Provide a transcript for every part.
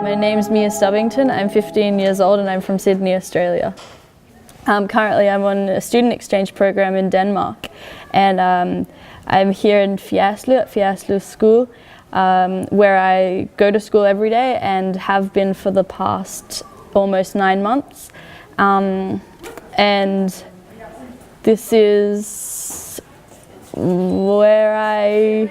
My name's Stubington. I'm 15 years old and I'm from Sydney, Australia. Currently I'm on a student exchange program in Denmark, and I'm here in Fjerritslev at Fjerritslev school, where I go to school every day and have been for the past almost 9 months. And this is where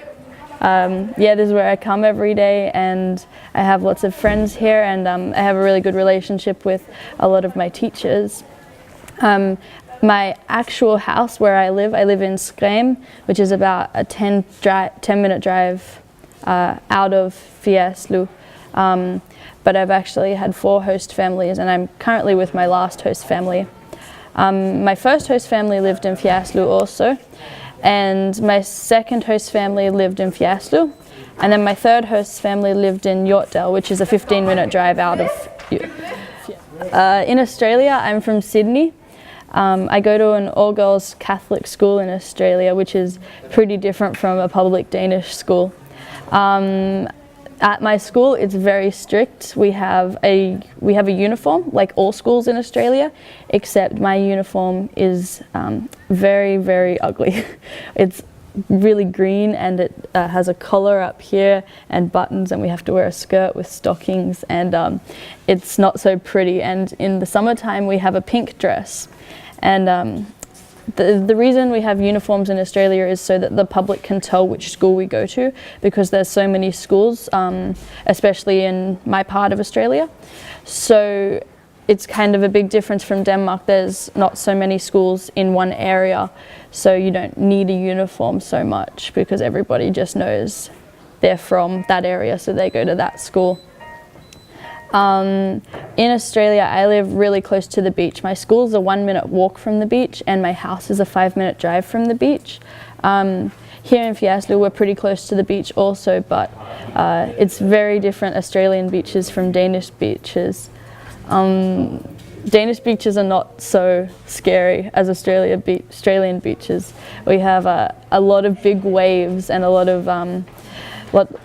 this is where I come every day, and I have lots of friends here, and I have a really good relationship with a lot of my teachers. My actual house where I live in Skræm, which is about a 10-minute drive out of Fjerritslev. But I've actually had 4 host families, and I'm currently with my last host family. My first host family lived in Fjerritslev also, and my second host family lived in Fjerritslev, and then my third host family lived in Hjortdal, which is a 15-minute drive out of. In Australia, I'm from Sydney. I go to an all-girls Catholic school in Australia, which is pretty different from a public Danish school. At my school, it's very strict. We have a uniform, like all schools in Australia, except my uniform is very, very ugly. It's really green, and it has a collar up here and buttons, and we have to wear a skirt with stockings, and it's not so pretty. And in the summertime, we have a pink dress. And the reason we have uniforms in Australia is so that the public can tell which school we go to, because there's so many schools, especially in my part of Australia. So it's kind of a big difference from Denmark. There's not so many schools in one area, so you don't need a uniform so much, because everybody just knows they're from that area, so they go to that school. In Australia, I live really close to the beach. My school is a 1-minute walk from the beach, and my house is a 5-minute drive from the beach. Here in Fjerritslev, we're pretty close to the beach also, but it's very different Australian beaches from Danish beaches. Danish beaches are not so scary as Australian beaches. We have a lot of big waves and a lot of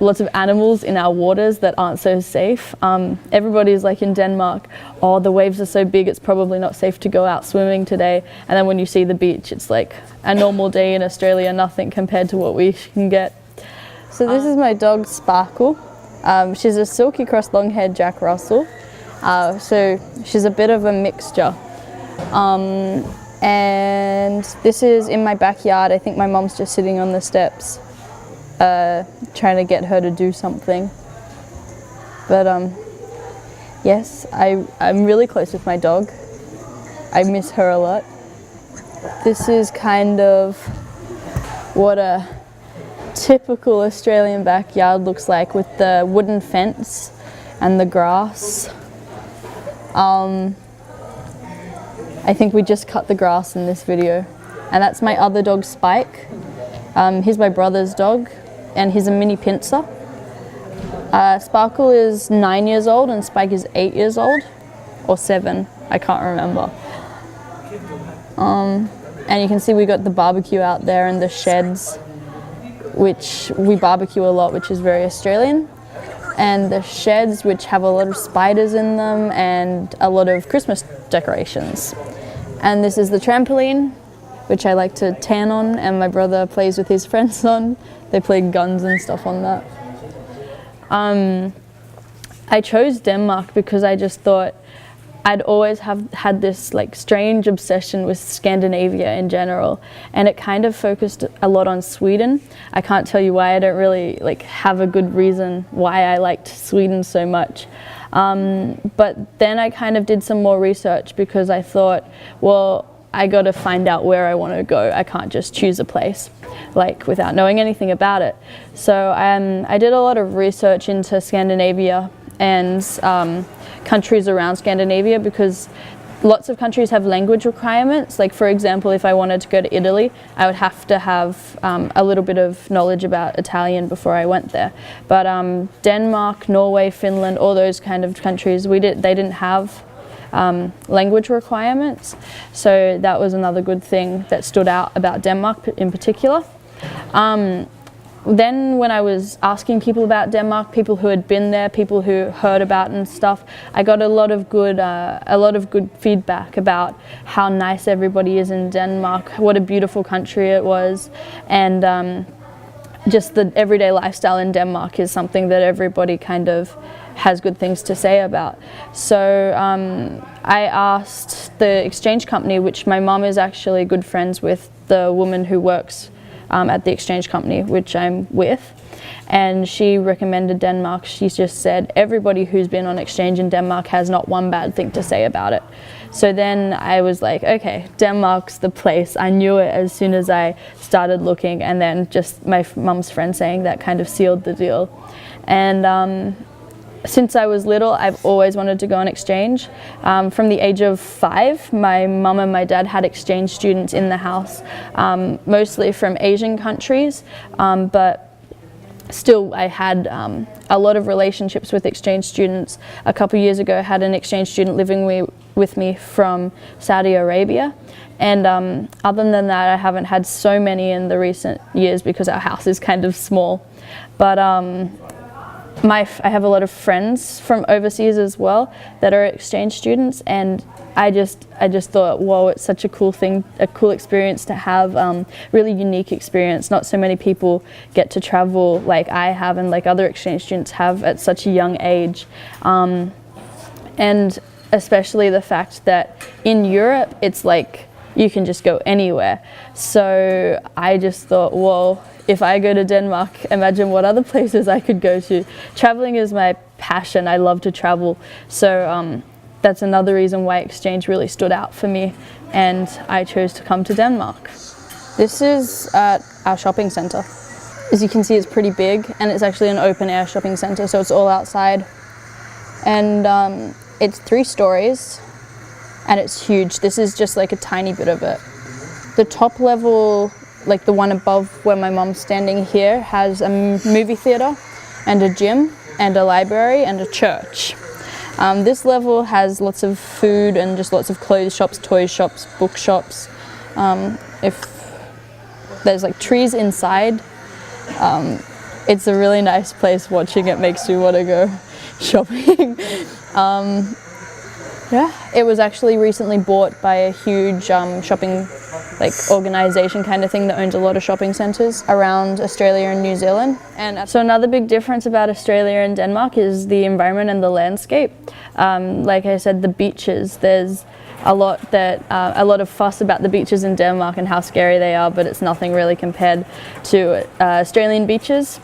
lots of animals in our waters that aren't so safe. Everybody's like in Denmark, oh, the waves are so big, it's probably not safe to go out swimming today. And then when you see the beach, it's like a normal day in Australia, nothing compared to what we can get. So this is my dog Sparkle. She's a silky cross long-haired Jack Russell. So she's a bit of a mixture. And this is in my backyard. I think my mom's just sitting on the steps, trying to get her to do something. But yes, I'm really close with my dog. I miss her a lot. This is kind of what a typical Australian backyard looks like, with the wooden fence and the grass. I think we just cut the grass in this video. And that's my other dog, Spike. He's my brother's dog, and he's a mini pincer. Sparkle is 9 years old and Spike is 8 years old, or 7, I can't remember. And you can see we got the barbecue out there and the sheds, which we barbecue a lot, which is very Australian. And the sheds, which have a lot of spiders in them and a lot of Christmas decorations. And this is the trampoline, which I like to tan on, and my brother plays with his friends on. They play guns and stuff on that. I chose Denmark because I just thought I'd always had this like strange obsession with Scandinavia in general, and it kind of focused a lot on Sweden. I can't tell you why. I don't really have a good reason why I liked Sweden so much. But then I kind of did some more research, because I thought, well, I got to find out where I want to go. I can't just choose a place without knowing anything about it. So I did a lot of research into Scandinavia and countries around Scandinavia, because lots of countries have language requirements. Like, for example, if I wanted to go to Italy, I would have to have a little bit of knowledge about Italian before I went there. But Denmark, Norway, Finland, all those kind of countries, they didn't have language requirements. So that was another good thing that stood out about Denmark in particular. then when I was asking people about Denmark, people who had been there, people who heard about it and stuff, I got a lot of good feedback about how nice everybody is in Denmark, what a beautiful country it was, and just the everyday lifestyle in Denmark is something that everybody kind of has good things to say about. So I asked the exchange company, which my mum is actually good friends with the woman who works at the exchange company, which I'm with, and she recommended Denmark. She just said everybody who's been on exchange in Denmark has not one bad thing to say about it. So then I was like, okay, Denmark's the place. I knew it as soon as I started looking, and then just my mum's friend saying that kind of sealed the deal. And since I was little, I've always wanted to go on exchange. From the age of 5, my mum and my dad had exchange students in the house, mostly from Asian countries, but still I had a lot of relationships with exchange students. A couple years ago I had an exchange student living with me from Saudi Arabia, and other than that I haven't had so many in the recent years because our house is kind of small. But I have a lot of friends from overseas as well that are exchange students, and I just thought, whoa, it's such a cool thing, a cool experience to have, really unique experience. Not so many people get to travel like I have and like other exchange students have at such a young age. And especially the fact that in Europe, it's like you can just go anywhere. So I just thought, whoa, if I go to Denmark, imagine what other places I could go to. Traveling is my passion. I love to travel. So that's another reason why exchange really stood out for me, and I chose to come to Denmark. This is at our shopping centre. As you can see, it's pretty big, and it's actually an open air shopping centre, so it's all outside. And it's 3 stories, and it's huge. This is just like a tiny bit of it. The top level, like the one above where my mom's standing here, has a movie theatre and a gym and a library and a church. This level has lots of food and just lots of clothes shops, toy shops, book shops. If there's like trees inside, it's a really nice place. Watching it makes you want to go shopping. Yeah, it was actually recently bought by a huge shopping organisation kind of thing that owns a lot of shopping centres around Australia and New Zealand. And so another big difference about Australia and Denmark is the environment and the landscape. Like I said, the beaches. There's a lot of fuss about the beaches in Denmark and how scary they are, but it's nothing really compared to Australian beaches.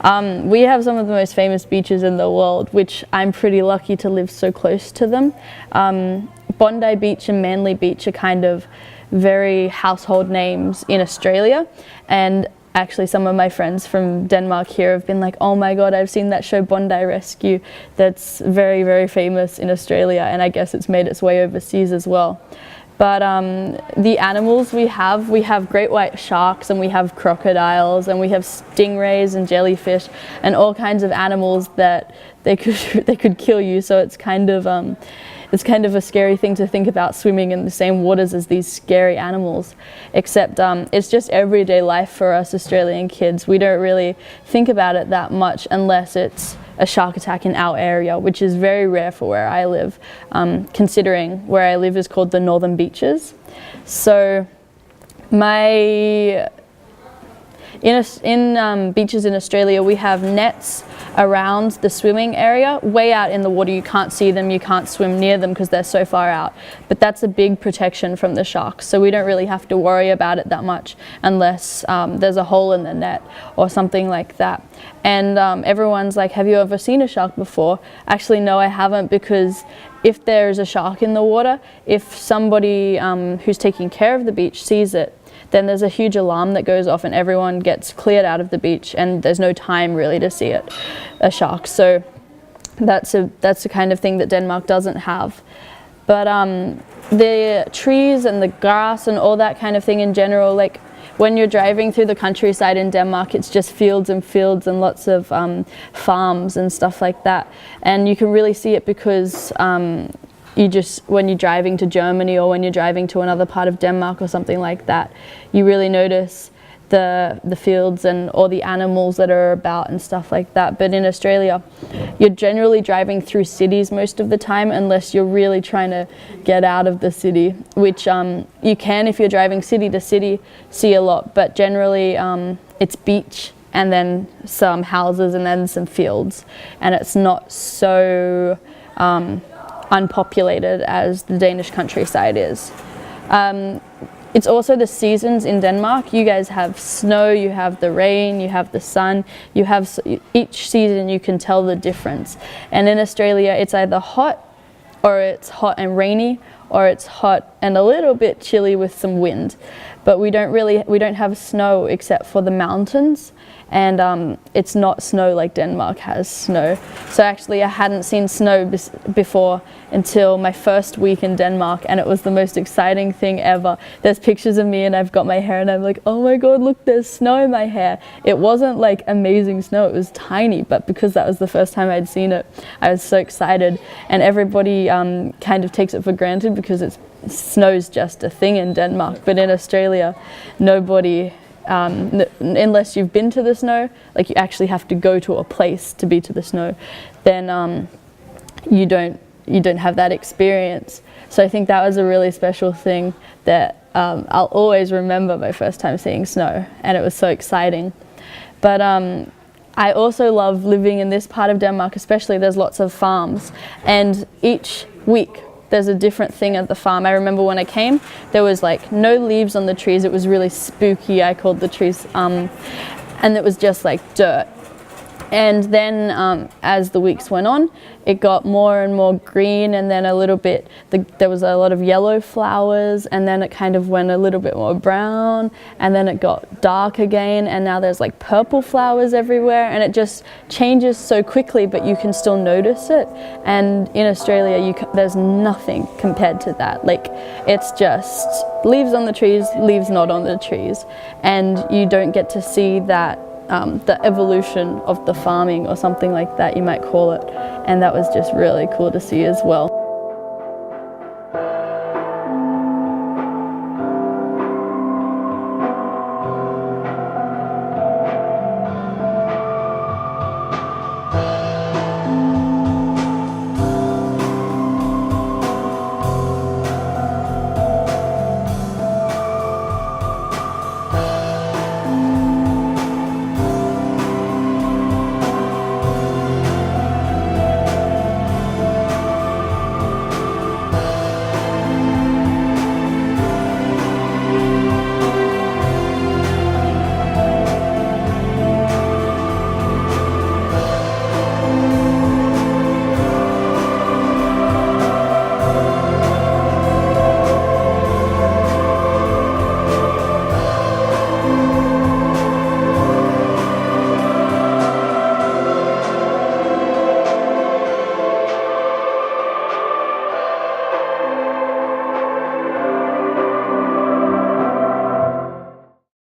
We have some of the most famous beaches in the world, which I'm pretty lucky to live so close to them. Bondi Beach and Manly Beach are kind of very household names in Australia, and actually some of my friends from Denmark here have been like, oh my god, I've seen that show Bondi Rescue that's very, very famous in Australia, and I guess it's made its way overseas as well. But the animals we have great white sharks, and we have crocodiles, and we have stingrays and jellyfish and all kinds of animals that they could kill you. So it's kind of a scary thing to think about, swimming in the same waters as these scary animals. Except it's just everyday life for us Australian kids. We don't really think about it that much unless it's a shark attack in our area, which is very rare for where I live, considering where I live is called the Northern Beaches. So in beaches in Australia, we have nets around the swimming area, way out in the water. You can't see them, you can't swim near them because they're so far out. But that's a big protection from the sharks, so we don't really have to worry about it that much unless there's a hole in the net or something like that. And everyone's like, have you ever seen a shark before? Actually, no, I haven't, because if there's a shark in the water, if somebody who's taking care of the beach sees it, then there's a huge alarm that goes off and everyone gets cleared out of the beach, and there's no time really to see a shark. So that's the kind of thing that Denmark doesn't have. But the trees and the grass and all that kind of thing in general, like when you're driving through the countryside in Denmark, it's just fields and fields and lots of farms and stuff like that. And you can really see it because when you're driving to Germany or when you're driving to another part of Denmark or something like that, you really notice the fields and all the animals that are about and stuff like that. But in Australia, you're generally driving through cities most of the time, unless you're really trying to get out of the city, which you can, if you're driving city to city, see a lot, but generally it's beach and then some houses and then some fields, and it's not so unpopulated as the Danish countryside is. It's also the seasons in Denmark. You guys have snow, you have the rain, you have the sun, you have each season you can tell the difference. And in Australia it's either hot, or it's hot and rainy, or it's hot and a little bit chilly with some wind. But we don't have snow except for the mountains, and it's not snow like Denmark has snow. So actually I hadn't seen snow before until my first week in Denmark, and it was the most exciting thing ever. There's pictures of me and I've got my hair and I'm like, oh my god, look, there's snow in my hair. It wasn't like amazing snow, it was tiny, but because that was the first time I'd seen it, I was so excited. And everybody kind of takes it for granted because snow's just a thing in Denmark, but in Australia nobody, unless you've been to the snow, like you actually have to go to a place to be to the snow, then you don't have that experience. So I think that was a really special thing that I'll always remember, my first time seeing snow, and it was so exciting. But I also love living in this part of Denmark, especially. There's lots of farms, and each week there's a different thing at the farm. I remember when I came, there was like no leaves on the trees. It was really spooky, I called the trees, and it was just like dirt. And then as the weeks went on, it got more and more green, and then a little bit, there was a lot of yellow flowers, and then it kind of went a little bit more brown, and then it got dark again, and now there's like purple flowers everywhere, and it just changes so quickly, but you can still notice it. And in Australia, there's nothing compared to that. Like, it's just leaves on the trees, leaves not on the trees, and you don't get to see that the evolution of the farming or something like that, you might call it, and that was just really cool to see as well.